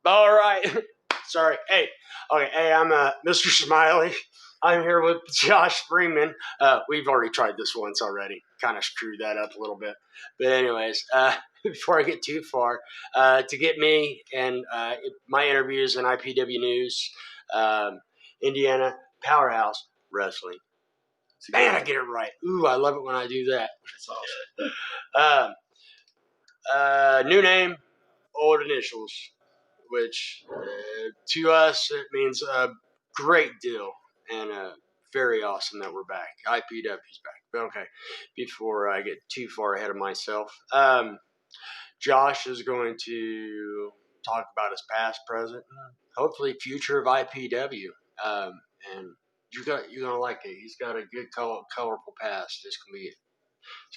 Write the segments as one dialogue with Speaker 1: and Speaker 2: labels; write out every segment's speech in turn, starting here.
Speaker 1: All right. Sorry. Hey. Okay. Hey, I'm Mr. Smiley. I'm here with Josh Springman. We've already tried this once already. Kind of screwed that up a little bit. But anyways, before I get too far, to get me and my interviews in IPW News, Indiana Powerhouse Wrestling. Man, I get it right. Ooh, I love it when I do that.
Speaker 2: That's awesome.
Speaker 1: New name, old initials, which to us it means a great deal and very awesome that we're back. IPW's back. But okay, before I get too far ahead of myself, Josh is going to talk about his past, present, hopefully future of IPW. And you're gonna like it. He's got a good, colorful past. It's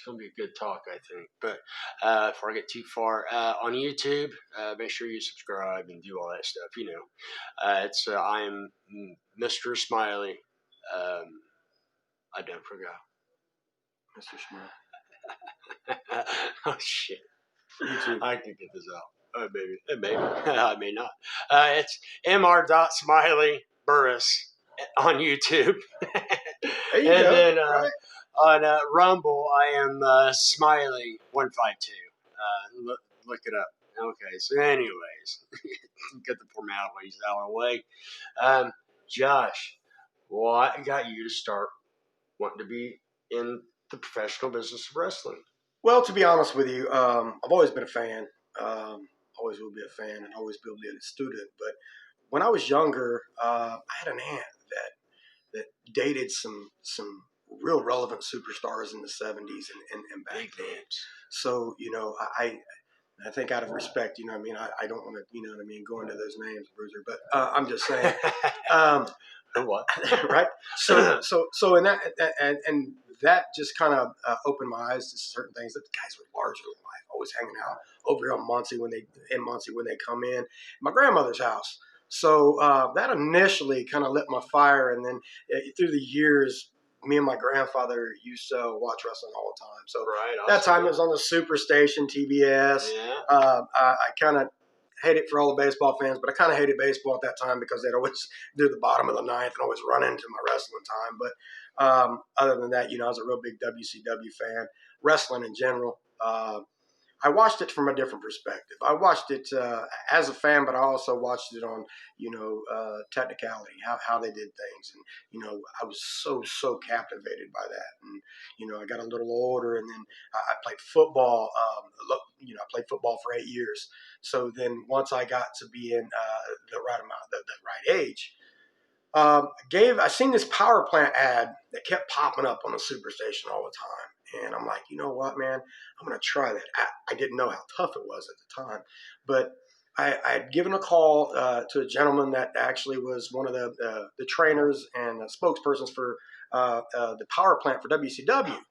Speaker 1: gonna be a good talk, I think. But before I get too far, on YouTube, make sure you subscribe and do all that stuff. You know, I am Mr. Smiley. I don't forgot.
Speaker 2: Mr. Smiley.
Speaker 1: Oh shit!
Speaker 2: YouTube.
Speaker 1: I can get this out. Oh, maybe. I may not. It's Mr. Burris on YouTube.
Speaker 2: There you
Speaker 1: and
Speaker 2: go.
Speaker 1: then
Speaker 2: Right.
Speaker 1: on Rumble, I am Smiley152. Look it up. Okay, so anyways, get the formalities out of the way. Josh, what got you to start wanting to be in the professional business of wrestling?
Speaker 2: Well, to be honest with you, I've always been a fan. Always will be a fan, and always will be a student. But when I was younger, I had an aunt that dated some real relevant superstars in the '70s and back then. So I think out of respect, I don't want to, go into those names, Bruiser. But I'm just saying.
Speaker 1: What?
Speaker 2: Right. So in that and that just kind of opened my eyes to certain things. That the guys were larger than life, always hanging out over here on Muncie when they come in. My grandmother's house. So that initially kind of lit my fire, and then through the years, me and my grandfather used to watch wrestling all the time. So
Speaker 1: right,
Speaker 2: that time it was on the Superstation, TBS.
Speaker 1: Yeah.
Speaker 2: I kind of hate it for all the baseball fans, but I kind of hated baseball at that time because they'd always do the bottom of the ninth and always run into my wrestling time. But other than that, I was a real big WCW fan, wrestling in general. I watched it from a different perspective. I watched it as a fan, but I also watched it on, technicality, how they did things. And, I was so captivated by that. And, I got a little older, and then I played football. I played football for 8 years. So then once I got to be in the right amount, the right age, I seen this power plant ad that kept popping up on the Superstation all the time. And I'm like, you know what, man, I'm going to try that. I didn't know how tough it was at the time, but I had given a call to a gentleman that actually was one of the trainers and spokespersons for the power plant for WCW.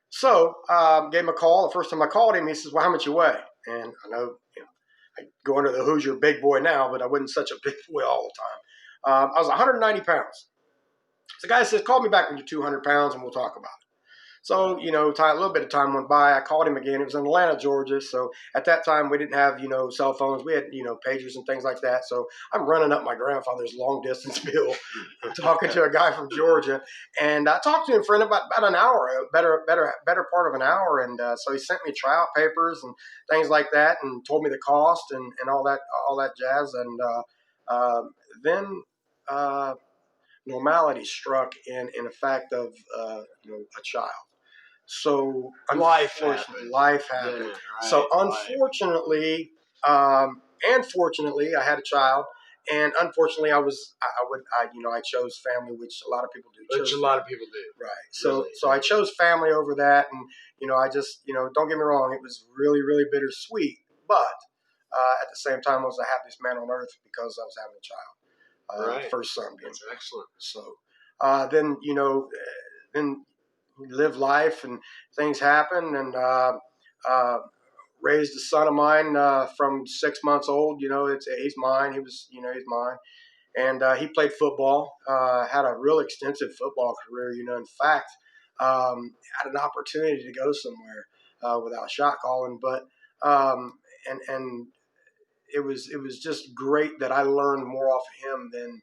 Speaker 2: So gave him a call. The first time I called him, he says, well, how much you weigh? And I know, I go under the Hoosier big boy now, but I wasn't such a big boy all the time. I was 190 pounds. So the guy says, call me back when you're 200 pounds and we'll talk about it. So, a little bit of time went by. I called him again. It was in Atlanta, Georgia. So at that time, we didn't have, cell phones. We had, pagers and things like that. So I'm running up my grandfather's long distance bill, talking to a guy from Georgia. And I talked to him for about an hour, better part of an hour. And so he sent me tryout papers and things like that and told me the cost and all that jazz. And then normality struck in the fact of, a child. So
Speaker 1: Life
Speaker 2: happened.
Speaker 1: Yeah, right,
Speaker 2: So unfortunately, and fortunately, I had a child, and unfortunately, I chose family, which a lot of people do.
Speaker 1: Which a lot of people do.
Speaker 2: Right. So
Speaker 1: Really.
Speaker 2: so I chose family over that, and I just don't get me wrong, it was really really bittersweet, but at the same time, I was the happiest man on earth because I was having a child,
Speaker 1: Right.
Speaker 2: first son.
Speaker 1: That's excellent.
Speaker 2: So then then live life and things happen, and raised a son of mine from 6 months old. He's mine. He's mine. And he played football, had a real extensive football career. In fact, had an opportunity to go somewhere without shot calling, but and it was just great that I learned more off of him than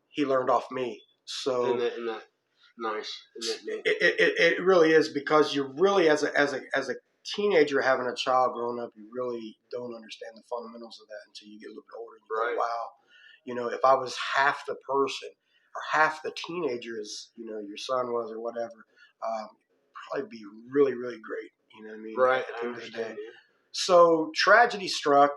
Speaker 2: he learned off me. So
Speaker 1: Isn't that nice? Isn't that neat?
Speaker 2: it really is, because you really, as a teenager having a child growing up, you really don't understand the fundamentals of that until you get a little bit older. And you
Speaker 1: Right.
Speaker 2: go, wow, if I was half the person or half the teenager as your son was or whatever, probably be really, really great. You know what I mean?
Speaker 1: Right.
Speaker 2: At the
Speaker 1: I
Speaker 2: end of the day.
Speaker 1: understand. Yeah.
Speaker 2: So tragedy struck.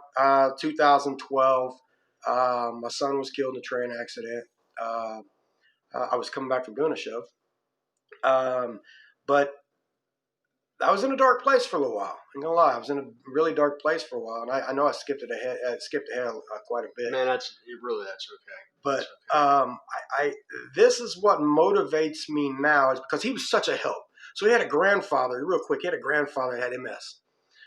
Speaker 2: 2012. My son was killed in a train accident. I was coming back from doing a show, but I was in a dark place for a little while. I'm gonna lie, I was in a really dark place for a while, and I know I skipped ahead quite a bit.
Speaker 1: Man, that's okay.
Speaker 2: But
Speaker 1: That's okay.
Speaker 2: this is what motivates me now, is because he was such a help. So he had a grandfather, real quick, he had a grandfather that had MS.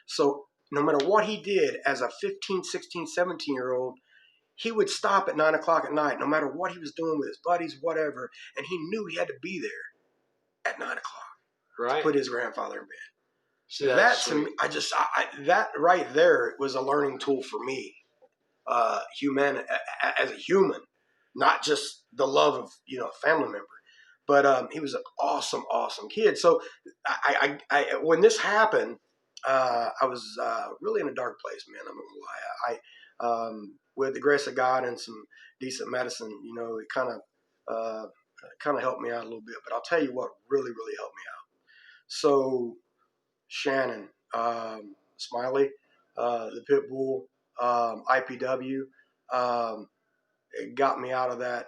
Speaker 2: So no matter what he did as a 15, 16, 17-year-old, he would stop at 9 o'clock at night, no matter what he was doing with his buddies, whatever, and he knew he had to be there at 9 o'clock to
Speaker 1: Right.
Speaker 2: put his grandfather in bed.
Speaker 1: See,
Speaker 2: That
Speaker 1: that's
Speaker 2: to me, that right there was a learning tool for me, as a human, not just the love of a family member. But he was an awesome, awesome kid. So when this happened, I was really in a dark place, man. I'm not gonna lie. With the grace of God and some decent medicine, it kind of helped me out a little bit. But I'll tell you what really, really helped me out. So Shannon, Smiley, the pit bull, IPW, it got me out of that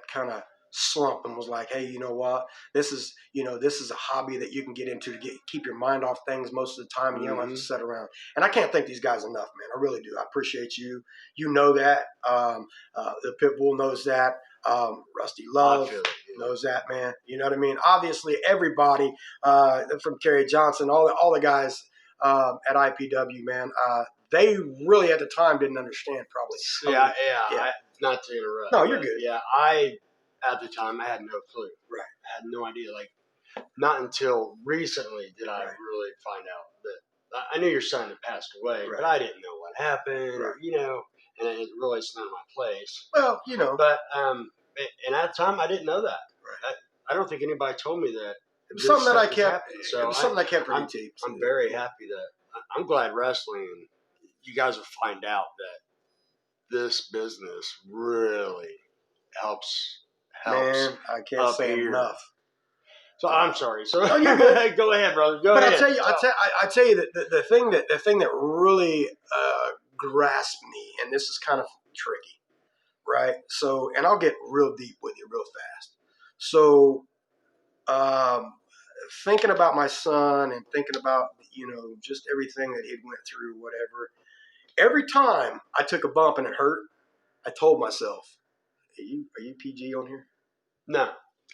Speaker 2: kind of slump, and was like, hey, you know what? This is a hobby that you can get into to keep your mind off things most of the time, and you don't have to sit around. And I can't thank these guys enough, man. I really do. I appreciate you. You know that. The pit bull knows that. Rusty Love knows that, man. You know what I mean? Obviously, everybody from Kerry Johnson, all the guys at IPW, man, they really at the time didn't understand probably.
Speaker 1: Yeah. Not to interrupt.
Speaker 2: No, you're good.
Speaker 1: Yeah, at the time I had no clue.
Speaker 2: Right.
Speaker 1: I had no idea. Like, not until recently did I
Speaker 2: Right.
Speaker 1: really find out that I knew your son had passed away,
Speaker 2: Right.
Speaker 1: but I didn't know what happened.
Speaker 2: Right.
Speaker 1: And it really it's not my place.
Speaker 2: Well,
Speaker 1: But and at the time I didn't know that.
Speaker 2: Right.
Speaker 1: I don't think anybody told me that.
Speaker 2: It was something that I kept.
Speaker 1: So
Speaker 2: it was something I kept pretty deep.
Speaker 1: I'm very happy that I'm glad wrestling. You guys will find out that this business really helps.
Speaker 2: Man, I can't say enough.
Speaker 1: So I'm sorry. So
Speaker 2: no, you're good.
Speaker 1: Go ahead, brother. Go
Speaker 2: but
Speaker 1: ahead.
Speaker 2: I tell you that the thing that really grasped me, and this is kind of tricky, right? So, and I'll get real deep with you real fast. So, thinking about my son and thinking about just everything that he went through, whatever. Every time I took a bump and it hurt, I told myself, are you PG on here?
Speaker 1: No.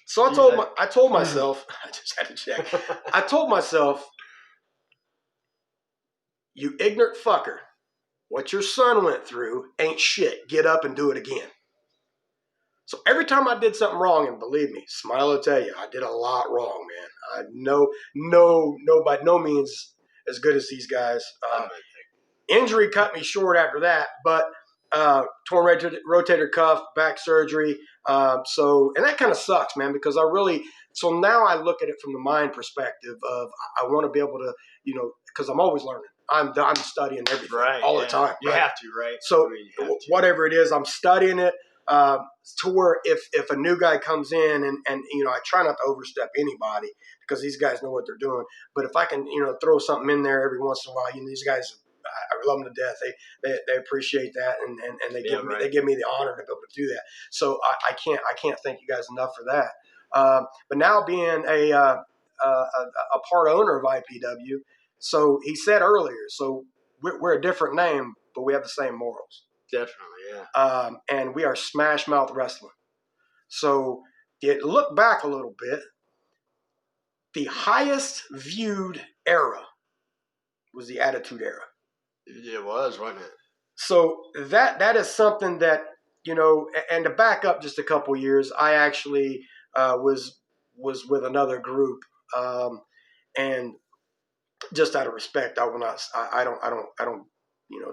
Speaker 2: So I told myself, I just had to check. I told myself, you ignorant fucker, what your son went through ain't shit. Get up and do it again. So every time I did something wrong, and believe me, Smile will tell you, I did a lot wrong, man. By no means as good as these guys. Injury cut me short after that, but torn rotator cuff, back surgery. And that kind of sucks, man, because so now I look at it from the mind perspective of I want to be able to, because I'm always learning. I'm studying everything all the time.
Speaker 1: You have to, right?
Speaker 2: So whatever it is, I'm studying it to where if a new guy comes in and I try not to overstep anybody because these guys know what they're doing. But if I can, throw something in there every once in a while, these guys, I love them to death. They appreciate that, and they give me the honor to be able to do that. So I can't thank you guys enough for that. But now being a part owner of IPW, so he said earlier, so we're a different name, but we have the same morals.
Speaker 1: Definitely, yeah.
Speaker 2: And we are Smash Mouth Wrestling. So look back a little bit. The highest viewed era was the Attitude Era.
Speaker 1: It was, wasn't it?
Speaker 2: So that is something that, and to back up just a couple years, I actually was with another group, and just out of respect, I will not. I don't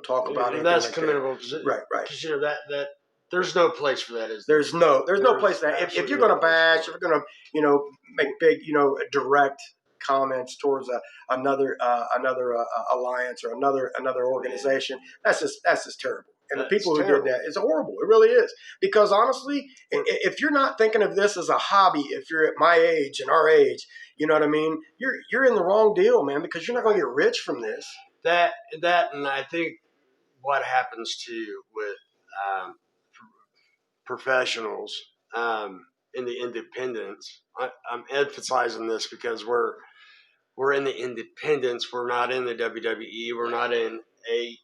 Speaker 2: talk about anything
Speaker 1: that's
Speaker 2: like
Speaker 1: commendable.
Speaker 2: that. Right.
Speaker 1: Because that there's no place for that.
Speaker 2: There's no place for that. If you're going to bash, if you're going to, make big, direct comments towards another alliance or another organization, that's just terrible. And the people who did that, it's horrible. It really is. Because honestly, if you're not thinking of this as a hobby, if you're at my age and our age, you know what I mean? You're in the wrong deal, man, because you're not going to get rich from this.
Speaker 1: That and I think what happens too with professionals in the independents. I'm emphasizing this because we're in the independents. We're not in the WWE. We're not in AEW.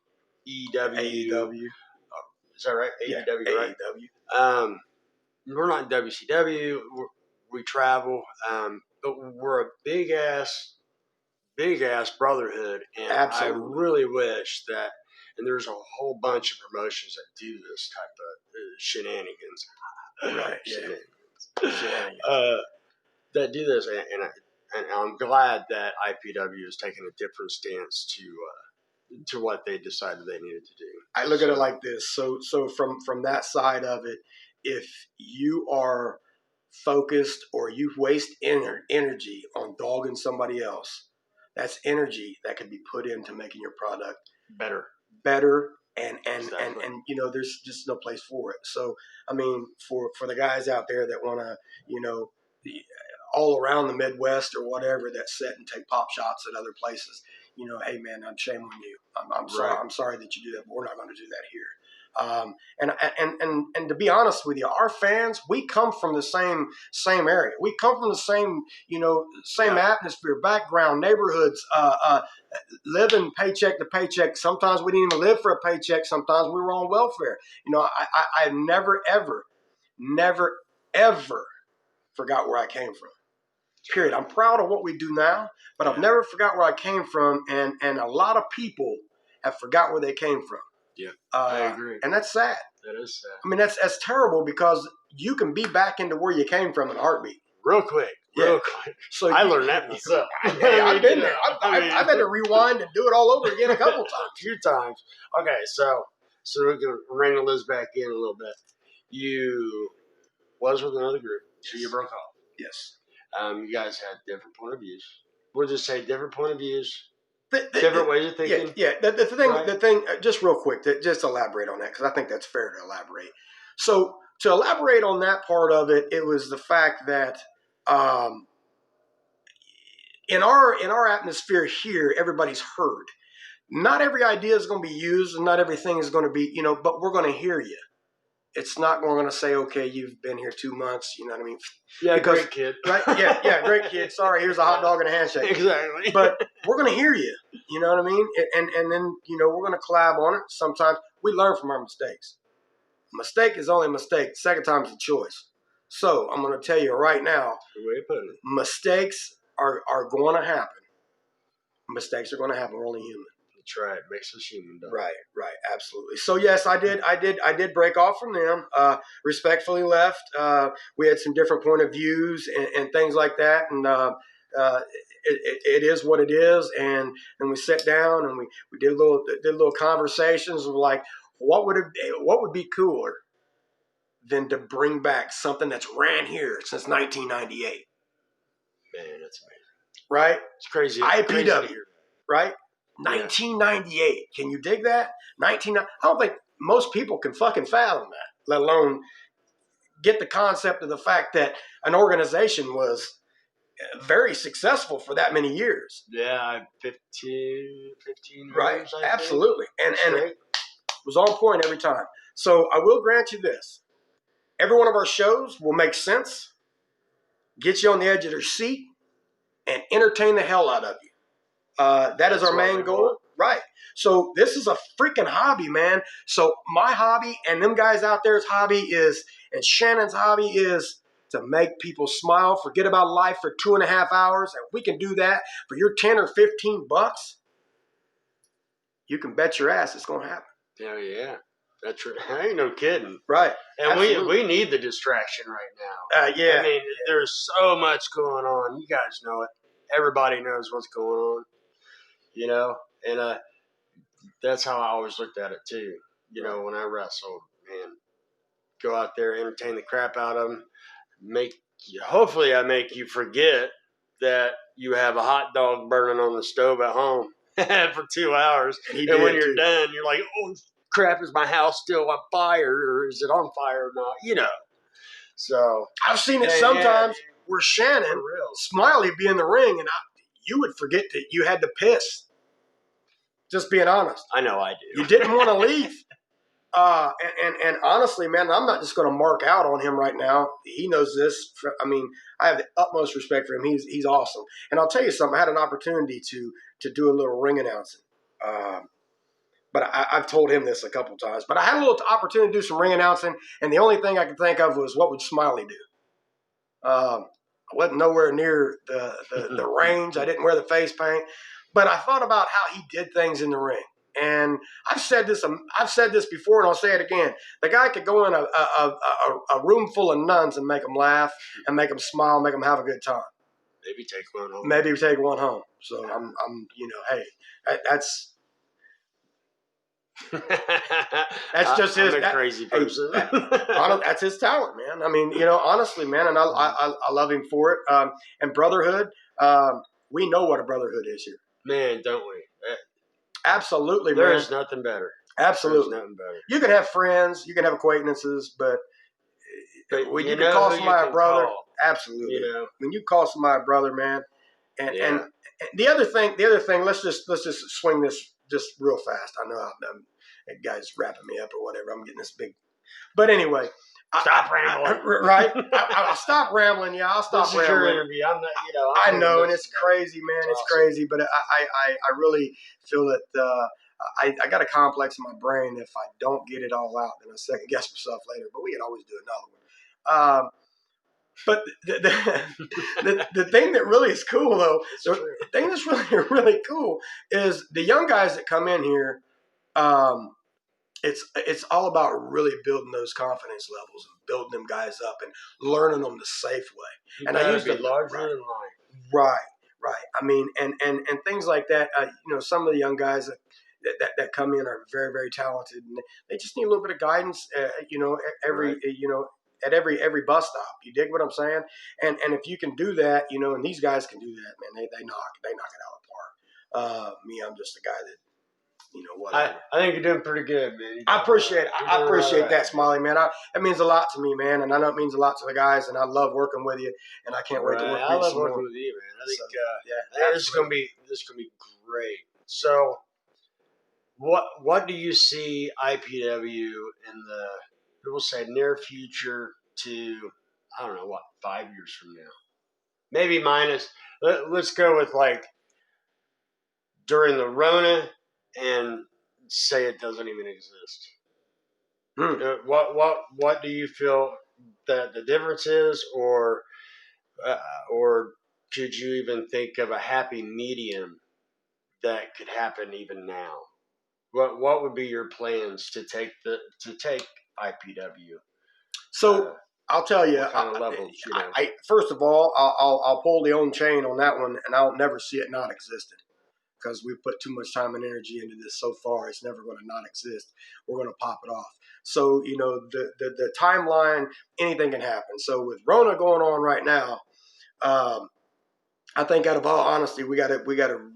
Speaker 2: AEW.
Speaker 1: Is that right?
Speaker 2: Yeah,
Speaker 1: AEW, right?
Speaker 2: AEW.
Speaker 1: We're not in WCW. We travel, but we're a big ass brotherhood, and
Speaker 2: Absolutely.
Speaker 1: I really wish that. And there's a whole bunch of promotions that do this type of shenanigans.
Speaker 2: Right.
Speaker 1: Shenanigans. That do this, and I'm glad that IPW is taking a different stance to what they decided they needed to do.
Speaker 2: I look at it like this. So from that side of it, if you are focused or you waste energy on dogging somebody else, that's energy that can be put into making your product better, and exactly. and there's just no place for it. So I mean, for the guys out there that want to, all around the Midwest or whatever, that sit and take pop shots at other places, hey man, I'm shame on you. I'm sorry.
Speaker 1: Right.
Speaker 2: I'm sorry that you do that, but we're not going to do that here. And to be honest with you, our fans, we come from the same area. We come from the same atmosphere, background, neighborhoods, living paycheck to paycheck. Sometimes we didn't even live for a paycheck. Sometimes we were on welfare. I've never ever forgot where I came from. Period. I'm proud of what we do now, but I've never forgot where I came from, and a lot of people have forgot where they came from.
Speaker 1: Yeah, I agree.
Speaker 2: And that's sad.
Speaker 1: That is sad.
Speaker 2: I mean, that's terrible, because you can be back into where you came from in a heartbeat.
Speaker 1: Real quick. So I learned that myself.
Speaker 2: Hey, I've been there. I've had to rewind and do it all over again a couple times.
Speaker 1: A few times. Okay, so we're going to wrangle this back in a little bit. You was with another group, so you broke off.
Speaker 2: Yes.
Speaker 1: You guys had different point of views. We'll just say different point of views, different ways of thinking.
Speaker 2: Yeah. The thing, just real quick, just elaborate on that, because I think that's fair to elaborate. So to elaborate on that part of it, it was the fact that in our atmosphere here, everybody's heard. Not every idea is going to be used, and not everything is going to be, but we're going to hear you. It's not going to say, okay, you've been here 2 months, you know what I mean?
Speaker 1: Yeah, great kid.
Speaker 2: Right? Yeah, great kid. Sorry, here's a hot dog and a handshake.
Speaker 1: Exactly.
Speaker 2: But we're going to hear you, you know what I mean? And then, we're going to collab on it. Sometimes we learn from our mistakes. A mistake is only a mistake. Second time is a choice. So I'm going to tell you right now,
Speaker 1: the way of putting it.
Speaker 2: Mistakes are going to happen. Mistakes are going to happen. We're only human.
Speaker 1: That's right. It makes us human.
Speaker 2: Right. Absolutely. So yes, I did break off from them. Respectfully left. We had some different point of views and things like that, and it is what it is. And we sat down and we did little conversations. We're like, what would be cooler than to bring back something that's ran here since 1998?
Speaker 1: Man, that's amazing.
Speaker 2: Right?
Speaker 1: It's crazy.
Speaker 2: IPW. Right? 1998. Can you dig that? I don't think most people can fucking fathom that, let alone get the concept of the fact that an organization was very successful for that many years.
Speaker 1: Yeah, 15 years.
Speaker 2: Right, absolutely. And it was on point every time. So I will grant you this. Every one of our shows will make sense, get you on the edge of your seat, and entertain the hell out of you. That's our main goal. Right. So this is a freaking hobby, man. So my hobby and them guys out there's hobby and Shannon's hobby is to make people smile, forget about life for 2.5 hours. And we can do that for your 10 or 15 bucks. You can bet your ass it's going to happen.
Speaker 1: Hell yeah. That's right. I ain't no kidding.
Speaker 2: Right.
Speaker 1: And we need the distraction right now.
Speaker 2: Yeah.
Speaker 1: I mean, there's so much going on. You guys know it. Everybody knows what's going on. And that's how I always looked at it too. You know, when I wrestled, man, go out there, entertain the crap out of them, hopefully I make you forget that you have a hot dog burning on the stove at home for 2 hours, and when you're done, you're like, oh crap, is my house still on fire, or is it on fire or not? You know. So
Speaker 2: I've seen it sometimes where Shannon Smiley be in the ring, and you would forget that you had to piss. Just being honest.
Speaker 1: I know I do.
Speaker 2: You didn't want to leave. And honestly, man, I'm not just going to mark out on him right now. He knows this. I mean, I have the utmost respect for him. He's awesome. And I'll tell you something. I had an opportunity to do a little ring announcing. But I've told him this a couple times. But I had a little opportunity to do some ring announcing, and the only thing I could think of was, what would Smiley do? I wasn't nowhere near the range. I didn't wear the face paint. But I thought about how he did things in the ring. And I've said this before, and I'll say it again. The guy could go in a room full of nuns and make them laugh and make them smile, make them have a good time.
Speaker 1: Maybe take one home.
Speaker 2: Maybe take one home. So I'm hey, that's just his.
Speaker 1: I'm a crazy person.
Speaker 2: That's his talent, man. I mean, honestly, man, and I love him for it. And brotherhood, we know what a brotherhood is here.
Speaker 1: Man, don't we?
Speaker 2: Absolutely,
Speaker 1: man.
Speaker 2: There
Speaker 1: is nothing better.
Speaker 2: Absolutely.
Speaker 1: There's nothing better.
Speaker 2: You can have friends, you can have acquaintances, but when you can call somebody a brother, absolutely. When you call somebody a brother, man, and the other thing, let's just swing this just real fast. I know that guy's wrapping me up or whatever. I'm getting this big, but anyway.
Speaker 1: Stop rambling.
Speaker 2: Right? I'll stop rambling. Yeah, I'll stop rambling.
Speaker 1: This is your interview. I'm not,
Speaker 2: I know, and it's crazy, man. It's crazy, but I really feel that I got a complex in my brain. If I don't get it all out, then I second guess myself later. But we can always do another one. But the thing that really is cool, though, the thing that's really, really cool is the young guys that come in here. It's all about really building those confidence levels and building them guys up and learning them the safe way. And I use the
Speaker 1: larger than life.
Speaker 2: Right. I mean, and things like that. Some of the young guys that come in are very, very talented, and they just need a little bit of guidance. At every bus stop. You dig what I'm saying? And if you can do that, and these guys can do that, man, they knock it out of the park. Me, I'm just a guy that. Whatever.
Speaker 1: I think you're doing pretty good, man.
Speaker 2: I appreciate that, Smiley, man. It means a lot to me, man, and I know it means a lot to the guys, and I love working with you, and I can't wait to work with you.
Speaker 1: I love working with you, man. I think this is gonna be great. So, what do you see IPW in the we'll say near future to 5 years from now? Maybe minus. Let's go with like during the Rona. And say it doesn't even exist. What do you feel that the difference is, or could you even think of a happy medium that could happen even now? What would be your plans to take IPW?
Speaker 2: So I'll tell you,
Speaker 1: kind of levels,
Speaker 2: first of all, I'll pull the own chain on that one, and I'll never see it not existing. Because we've put too much time and energy into this so far, it's never going to not exist. We're going to pop it off. So, the timeline, anything can happen. So with Rona going on right now, I think out of all honesty, we got to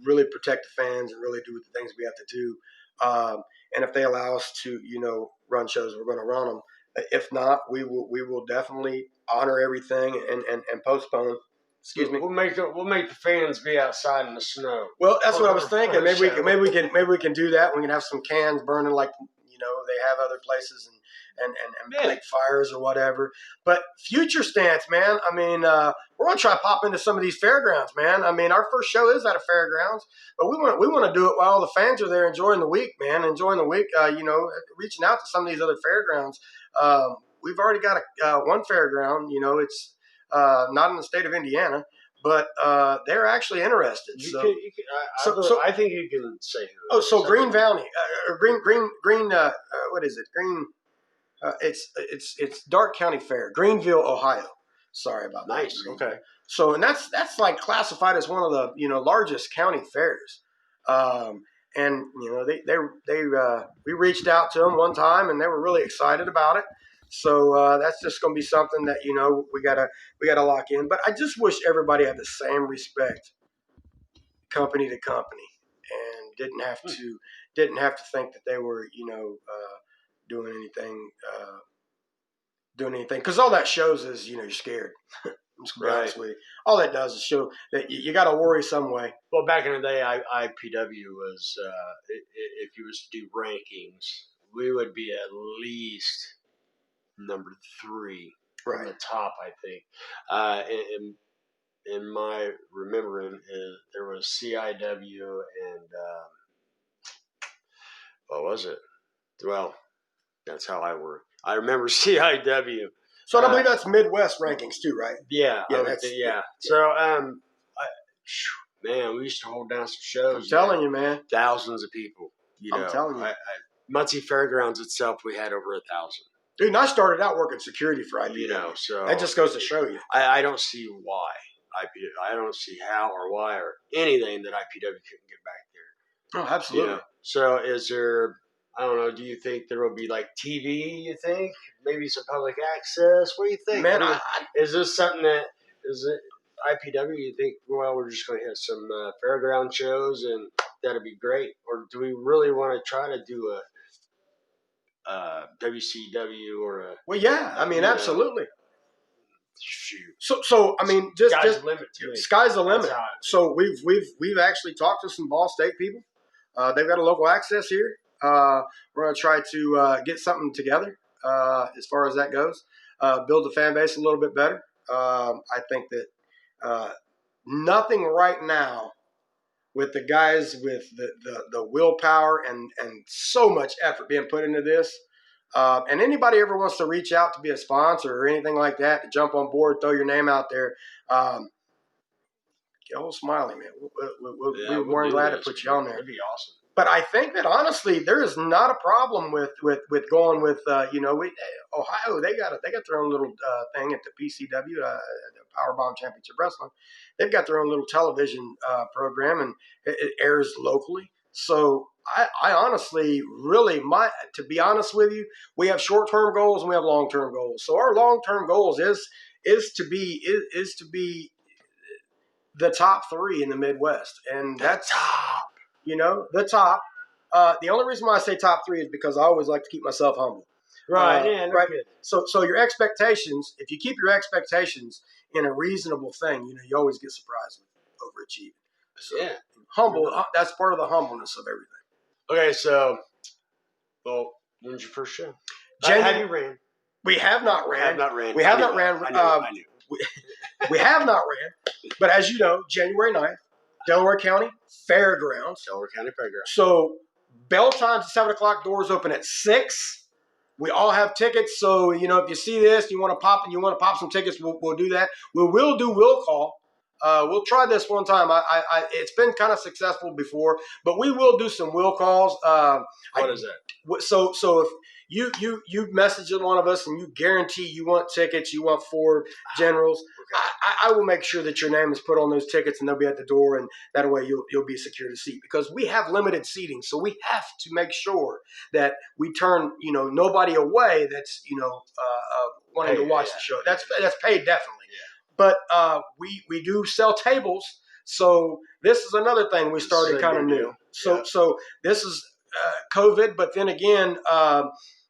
Speaker 2: really protect the fans and really do the things we have to do. And if they allow us to, run shows, we're going to run them. If not, we will definitely honor everything and postpone. Excuse me.
Speaker 1: We'll make the fans be outside in the snow.
Speaker 2: Well, that's what I was thinking. Maybe we can do that. We can have some cans burning like they have other places and make fires or whatever. But future stance, man. I mean, we're gonna try to pop into some of these fairgrounds, man. I mean, our first show is at a fairgrounds, but we want to do it while the fans are there enjoying the week, man. Enjoying the week. Reaching out to some of these other fairgrounds. We've already got one fairground. It's. Not in the state of Indiana, but they're actually interested.
Speaker 1: I think you can say.
Speaker 2: Green Valley, Green. What is it? Green. It's Dark County Fair, Greenville, Ohio. Sorry about that.
Speaker 1: Nice. Okay.
Speaker 2: So, and that's like classified as one of the largest county fairs. And we reached out to them one time, and they were really excited about it. So that's just going to be something that we gotta lock in. But I just wish everybody had the same respect, company to company, and didn't have to think that they were doing anything because all that shows is you're scared. I'm just gonna be honest with you. All that does is show that you got to worry some way.
Speaker 1: Well, back in the day, IPW was if you was to do rankings, we would be at least number 3 from the top, I think. In my remembering, there was CIW and what was it? Well, that's how I work. I remember CIW.
Speaker 2: So I believe that's Midwest rankings too, right?
Speaker 1: Yeah,
Speaker 2: yeah.
Speaker 1: So, man, we used to hold down some shows.
Speaker 2: I'm telling you, man.
Speaker 1: Thousands of people.
Speaker 2: I'm telling you.
Speaker 1: Muncie Fairgrounds itself, we had over 1,000.
Speaker 2: Dude, and I started out working security for IPW.
Speaker 1: So
Speaker 2: that just goes to show you.
Speaker 1: I don't see why I don't see how or why or anything that IPW couldn't get back there.
Speaker 2: Oh, absolutely.
Speaker 1: So is there? I don't know. Do you think there will be like TV? You think maybe some public access? What do you think?
Speaker 2: Man,
Speaker 1: is this something that is it IPW? You think? Well, we're just going to have some fairground shows and that'd be great. Or do we really want to try to do a WCW or a?
Speaker 2: Well, yeah. I mean, absolutely.
Speaker 1: Shoot.
Speaker 2: So I mean, just
Speaker 1: the limit to it.
Speaker 2: Sky's the limit. So we've actually talked to some Ball State people. They've got a local access here. We're going to try to get something together as far as that goes. Build the fan base a little bit better. I think that nothing right now with the guys with the willpower and so much effort being put into this. And anybody ever wants to reach out to be a sponsor or anything like that, to jump on board, throw your name out there, get old Smiley, man. We're more than glad to put you on there.
Speaker 1: That'd be awesome.
Speaker 2: But I think that honestly, there is not a problem with going with Ohio. They got their own little thing at the PCW, the Powerbomb Championship Wrestling. They've got their own little television program, and it airs locally. So I honestly, really, to be honest with you, we have short-term goals and we have long-term goals. So our long-term goals is to be the top 3 in the Midwest, and that's
Speaker 1: top.
Speaker 2: The top. The only reason why I say top 3 is because I always like to keep myself humble.
Speaker 1: Right. Yeah.
Speaker 2: Right.
Speaker 1: Good.
Speaker 2: So your expectations, if you keep your expectations in a reasonable thing, you always get surprised with overachieving. So
Speaker 1: yeah.
Speaker 2: Humble. That's part of the humbleness of everything.
Speaker 1: Okay. So, when's your first show? Have you ran?
Speaker 2: We have not ran.
Speaker 1: We have not ran.
Speaker 2: I knew. We have not ran. But as you know, January 9th, Delaware County Fairgrounds. So bell times at 7 o'clock. Doors open at 6. We all have tickets. So if you see this, you want to pop some tickets, we'll do that. We will do will call. We'll try this one time. It's been kind of successful before, but we will do some will calls.
Speaker 1: What is that?
Speaker 2: So if you message one of us and you guarantee you want tickets, you want 4 generals, I will make sure that your name is put on those tickets and they'll be at the door, and that way you'll be secured a seat, because we have limited seating. So we have to make sure that we turn nobody away that's wanting to watch the show. That's paid, definitely. Yeah. But we do sell tables. So this is another thing we started kind of new. So this is COVID, but then again,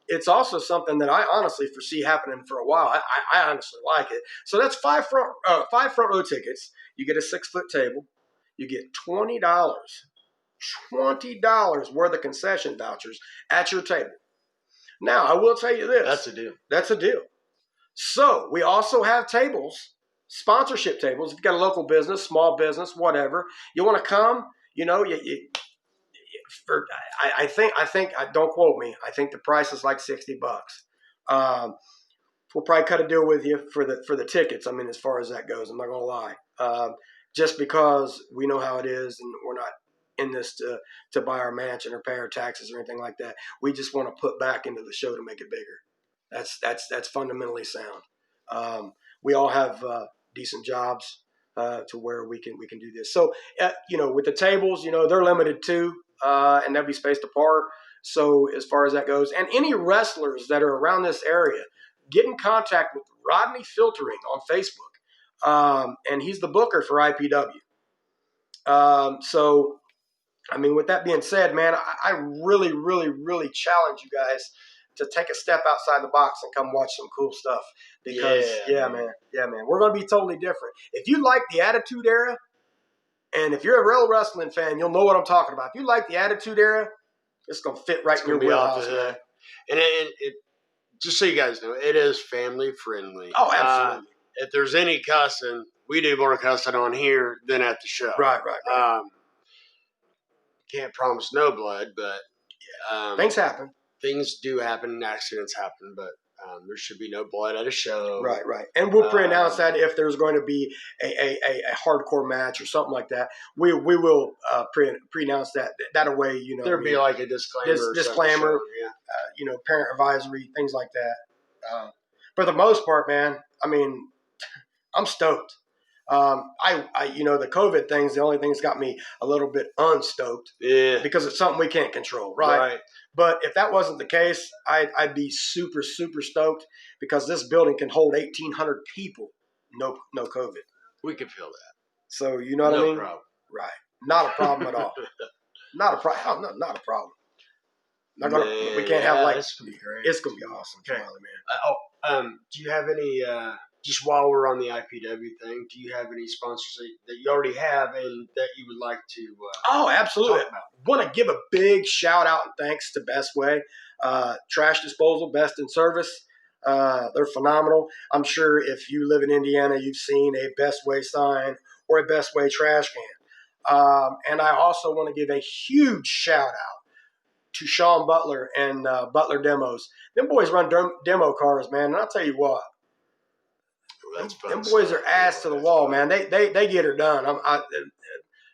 Speaker 2: it's also something that I honestly foresee happening for a while. I honestly like it. So that's 5 front row tickets. You get a 6-foot table. You get $20 worth of concession vouchers at your table. Now, I will tell you this. That's a deal. So we also have tables, sponsorship tables. If you've got a local business, small business, whatever, you want to come, I think, don't quote me, I think the price is like $60. We'll probably cut a deal with you for the tickets. I mean, as far as that goes, I'm not going to lie. Just because we know how it is, and we're not in this to buy our mansion or pay our taxes or anything like that. We just want to put back into the show to make it bigger. That's fundamentally sound. We all have decent jobs to where we can do this. So with the tables, they're limited too. and they'll be spaced apart. So as far as that goes, and any wrestlers that are around this area, get in contact with Rodney Filtering on Facebook, and he's the booker for IPW. So, I mean, with that being said, man, I really, really, really challenge you guys to take a step outside the box and come watch some cool stuff. Because, man, we're going to be totally different. If you like the Attitude Era, and if you're a real wrestling fan, you'll know what I'm talking about. If you like the Attitude Era, it's going to fit right in your wheelhouse, man.
Speaker 1: And it, just so you guys know, it is family friendly.
Speaker 2: Oh, absolutely.
Speaker 1: If there's any cussing, we do more cussing on here than at the show.
Speaker 2: Right.
Speaker 1: Can't promise no blood, but
Speaker 2: things happen.
Speaker 1: Things do happen, accidents happen, but there should be no blood at a show.
Speaker 2: Right. And we'll pre-announce that if there's going to be a hardcore match or something like that. We will pre-announce that away.
Speaker 1: There'll be like a disclaimer.
Speaker 2: Parent advisory, things like that. For the most part, man, I mean, I'm stoked. The COVID thing's the only thing that's got me a little bit unstoked.
Speaker 1: Yeah.
Speaker 2: Because it's something we can't control, right? But if that wasn't the case, I'd be super, super stoked because this building can hold 1,800 people. No COVID.
Speaker 1: We can feel that.
Speaker 2: So you know what I mean?
Speaker 1: No problem.
Speaker 2: Right. Not a problem at all. Not a problem. No, not a problem. We can't have like.
Speaker 1: It's gonna be great.
Speaker 2: It's gonna be awesome,
Speaker 1: okay.
Speaker 2: man.
Speaker 1: Do you have any? Just while we're on the IPW thing, do you have any sponsors that you already have and that you would like to?
Speaker 2: Oh, absolutely. Want to give a big shout out and thanks to Best Way, Trash Disposal, best in service. They're phenomenal. I'm sure if you live in Indiana, you've seen a Best Way sign or a Best Way trash can. And I also want to give a huge shout out to Sean Butler and Butler Demos. Them boys run demo cars, man. And I'll tell you what. Them boys are ass to the wall, man. They get her done.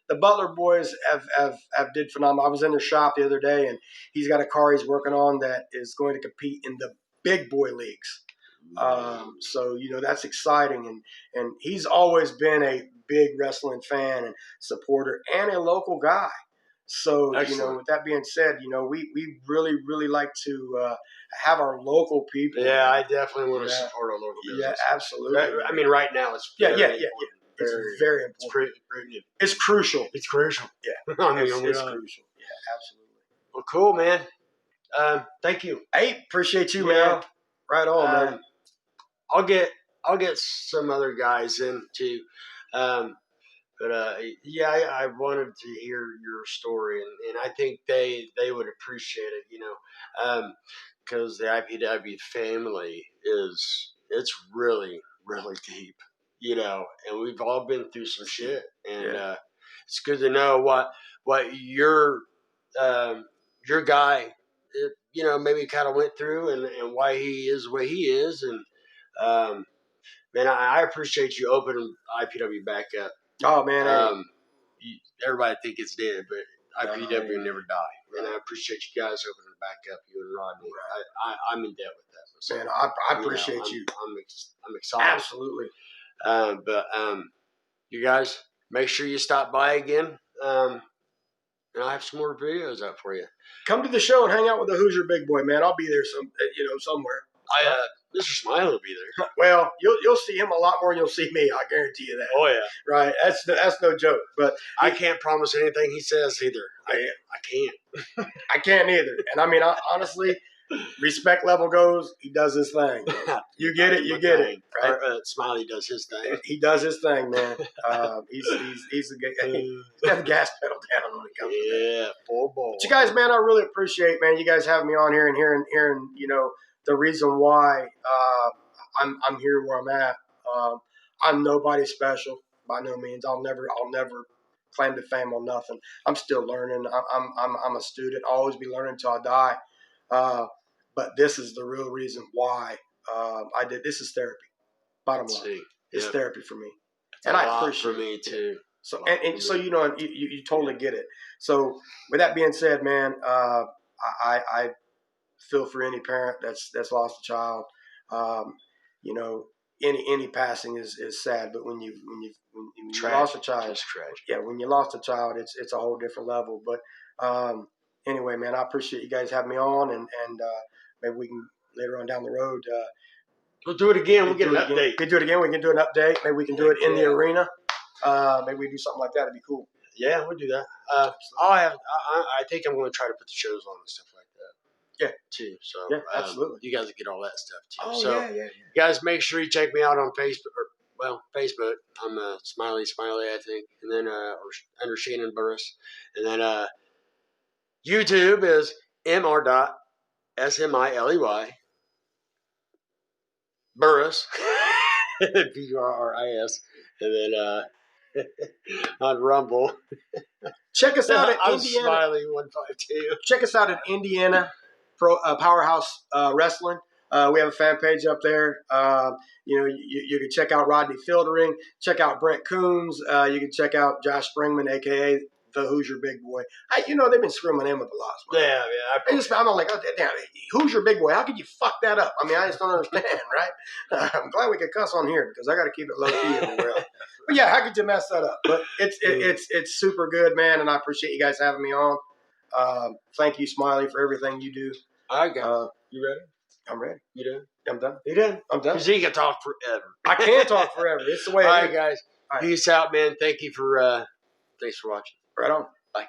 Speaker 2: The Butler boys have did phenomenal. I was in their shop the other day, and he's got a car he's working on that is going to compete in the big boy leagues. So that's exciting, and he's always been a big wrestling fan and supporter and a local guy. So with that being said, we really, really like to have our local people.
Speaker 1: Yeah, I definitely want to support our local business.
Speaker 2: Yeah, absolutely.
Speaker 1: I mean, right now it's
Speaker 2: very important. It's very important. It's crucial.
Speaker 1: It's crucial.
Speaker 2: Yeah,
Speaker 1: it's
Speaker 2: crucial. Yeah, absolutely.
Speaker 1: Well, cool, man. Thank you.
Speaker 2: Hey, appreciate you, man. Right on, man.
Speaker 1: I'll get some other guys in too. But I wanted to hear your story, and I think they would appreciate it, because the IPW family it's really, really deep, and we've all been through some shit, and it's good to know what your guy, maybe kind of went through, and why he is the way he is, and man, I appreciate you opening IPW back up.
Speaker 2: Oh man,
Speaker 1: everybody think it's dead, but IPW never die. And I appreciate you guys opening it back up, you and Rodney. I'm in debt with that. So,
Speaker 2: man, I appreciate you.
Speaker 1: I'm excited.
Speaker 2: Absolutely.
Speaker 1: But you guys, make sure you stop by again. And I'll have some more videos up for you.
Speaker 2: Come to the show and hang out with the Hoosier Big Boy, man. I'll be there somewhere.
Speaker 1: Mr. Smiley will be there.
Speaker 2: Well, you'll see him a lot more than you'll see me. I guarantee you that.
Speaker 1: Oh yeah,
Speaker 2: right. That's no joke. But
Speaker 1: I can't promise anything he says either. I can't.
Speaker 2: I can't either. And I mean, honestly, respect level goes. He does his thing. You get it. You get it. Right.
Speaker 1: Smiley does his thing.
Speaker 2: He does his thing, man. He's got the gas pedal down when it comes to that.
Speaker 1: Yeah, full ball.
Speaker 2: But you guys, man, I really appreciate, man. You guys having me on here and hearing the reason why I'm here where I'm at. I'm nobody special by no means. I'll never claim to fame on nothing. I'm still learning. I'm a student. I'll always be learning until I die. But this is the real reason why I did. This is therapy. Bottom line, it's therapy for me, and I appreciate
Speaker 1: for me too.
Speaker 2: So so you totally get it. So with that being said, man, I feel for any parent that's lost a child. Any passing is sad, but when you lost a child,
Speaker 1: it's tragic.
Speaker 2: Yeah, when you lost a child, it's a whole different level. But Anyway, man, I appreciate you guys having me on, and maybe we can later on down the road.
Speaker 1: We'll do it again. We'll get an update.
Speaker 2: We can do it again. We can do an update. Maybe we can do it in the arena. Maybe we do something like that. It'd be cool.
Speaker 1: Yeah, we'll do that. I think I'm going to try to put the shows on and stuff like that.
Speaker 2: Yeah,
Speaker 1: too. So
Speaker 2: yeah, absolutely.
Speaker 1: You guys get all that stuff too.
Speaker 2: Oh
Speaker 1: so
Speaker 2: yeah.
Speaker 1: Guys, make sure you check me out on Facebook. I'm Smiley, I think, and then or under Shannon Burris, and then YouTube is mr.smiley Burris Burris, and then on Rumble.
Speaker 2: Check us out at
Speaker 1: I'm
Speaker 2: Indiana.
Speaker 1: Smiley152.
Speaker 2: Check us out at Indiana Powerhouse Wrestling. We have a fan page up there. You can check out Rodney Fieldering, check out Brent Coombs. You can check out Josh Springman, a.k.a. the Hoosier Big Boy. They've been screwing my name up a lot.
Speaker 1: Yeah.
Speaker 2: I'm like, oh, damn, Hoosier Big Boy. How could you fuck that up? I mean, I just don't understand, right? I'm glad we could cuss on here because I got to keep it low key everywhere else. But yeah, how could you mess that up? But it's super good, man, and I appreciate you guys having me on. Thank you, Smiley, for everything you do.
Speaker 1: All right, guys. You ready?
Speaker 2: I'm ready.
Speaker 1: You done?
Speaker 2: I'm done.
Speaker 1: You done?
Speaker 2: I'm done.
Speaker 1: Because he can talk forever.
Speaker 2: I can't talk forever. It's the way.
Speaker 1: All right, guys. All right. Peace out, man. Thanks for watching.
Speaker 2: Right on.
Speaker 1: Bye.